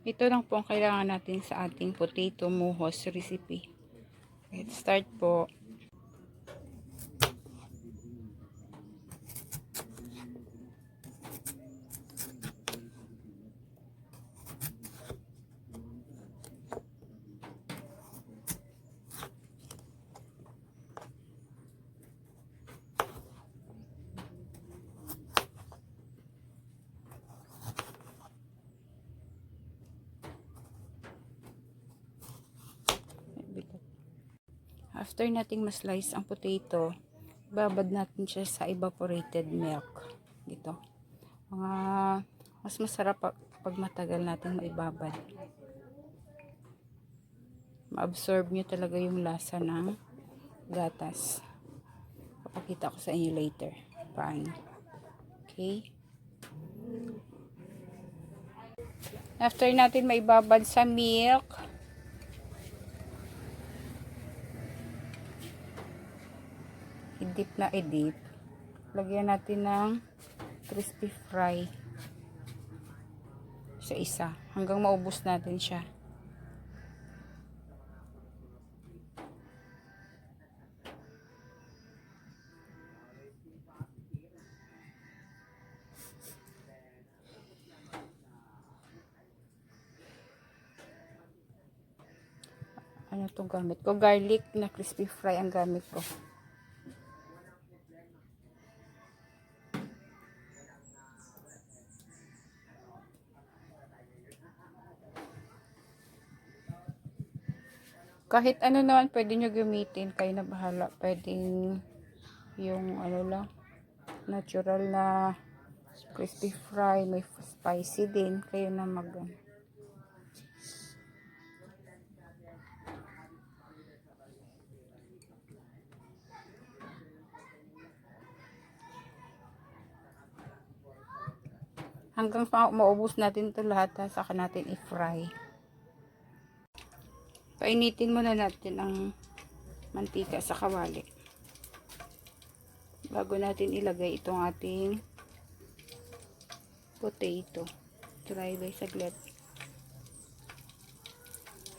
Ito lang po ang kailangan natin sa ating potato mohos recipe. Let's start po. After nating ma-slice ang potato, babad natin siya sa evaporated milk. Dito. Mas masarap pag matagal natin maibabad. Ma-absorb nyo talaga yung lasa ng gatas. Papakita ko sa inyo later. Paano. Okay? After natin maibabad sa milk, i-dip na i-dip. Lagyan natin ng crispy fry sa isa hanggang maubos natin siya. Ano itong gamit ko? Garlic na crispy fry ang gamit ko. Kahit ano naman pwede nyo gamitin, kayo na bahala. Pwedeng yung ano lang, natural na crispy fry, may spicy din, kayo na mag hanggang maubos natin ito lahat, saka natin i-fry. Painitin muna natin ang mantika sa kawali bago natin ilagay itong ating potato. Try by saglit.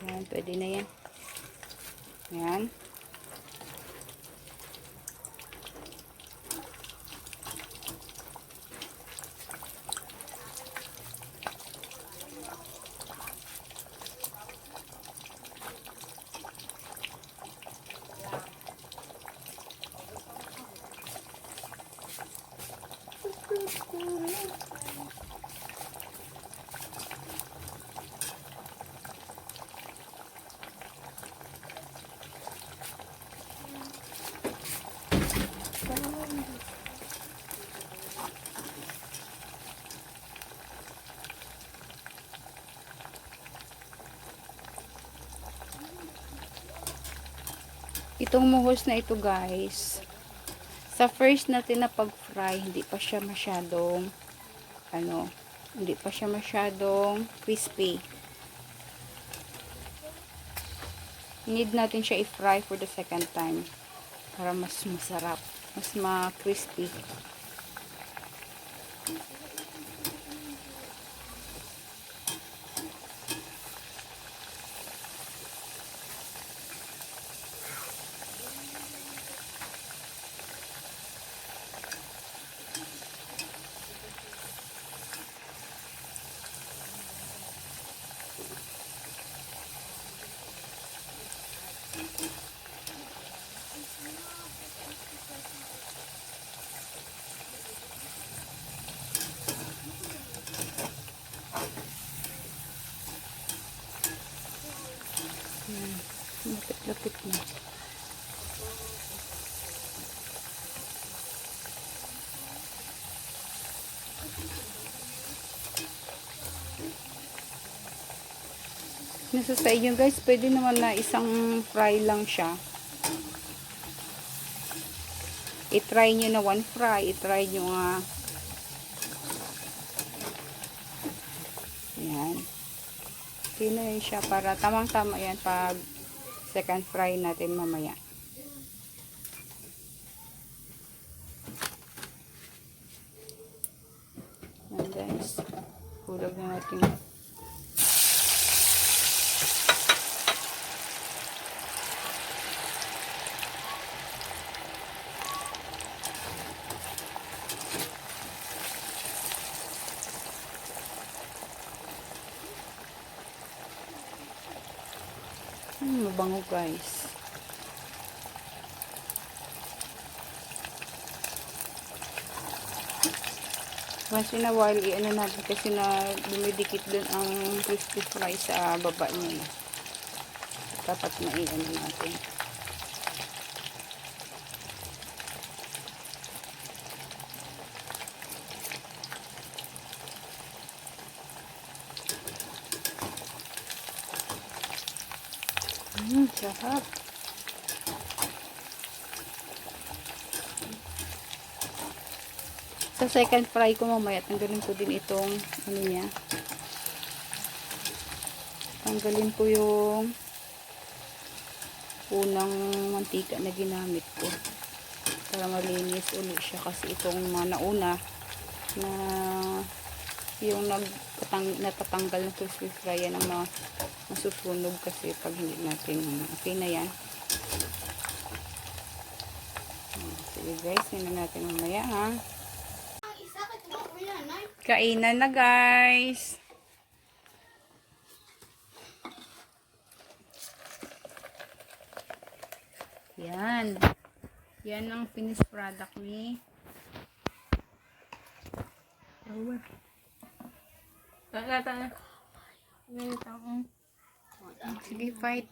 Yan, pwede na yan. Yan. Itong muhos na ito guys, sa first natin na pag-fry, hindi pa siya masyadong crispy. Need natin siya i-fry for the second time para mas masarap, mas ma-crispy. Lapit na. Nasa sa inyo guys, pwede naman na isang fry lang siya. I-try nyo na one fry, i-try nyo nga. Yan. Okay na yun siya para tamang-tama yan pag second fry natin mamaya. Yan guys. Hulog na natin. Mabango guys. Once in a while, i-ano natin kasi na dumidikit dun ang crispy fry sa baba niya. Dapat na i-ano natin. Sarap. Sa second fry ko mamaya, tanggalin ko din itong ano niya. Tanggalin ko yung unang mantika na ginamit ko para malinis ulit siya, kasi itong nauna na yung natatanggal ng crispy fry yan ang masusunog kasi pag hindi natin okay na yan. Sige guys, yun na natin mamaya ha. Kainan na guys. Yan. Yan ang finished product ni. Sige, fight.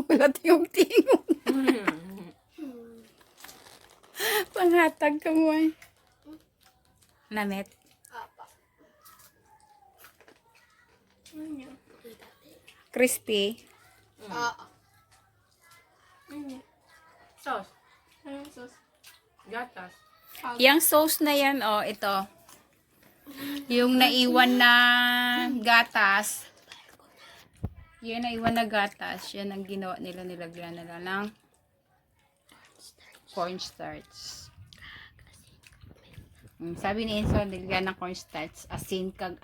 Wala tingog-tingog. Panghatag ka mo ay. Namet. Crispy. Sauce. Anong sauce? Gatas. Yang sauce na yan, oh, ito. Yung naiwan na gatas. Yung naiwan na gatas, yan ang ginawa nila, nilagyan nila ng cornstarch. Sabi ni Enzo, nilagyan ng cornstarch, asin kag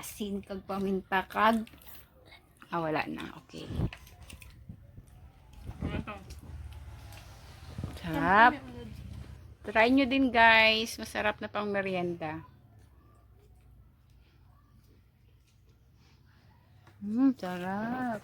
paminta kag. Wala na, okay. Sarap. Try nyo din guys, masarap na pang merienda. Sarap.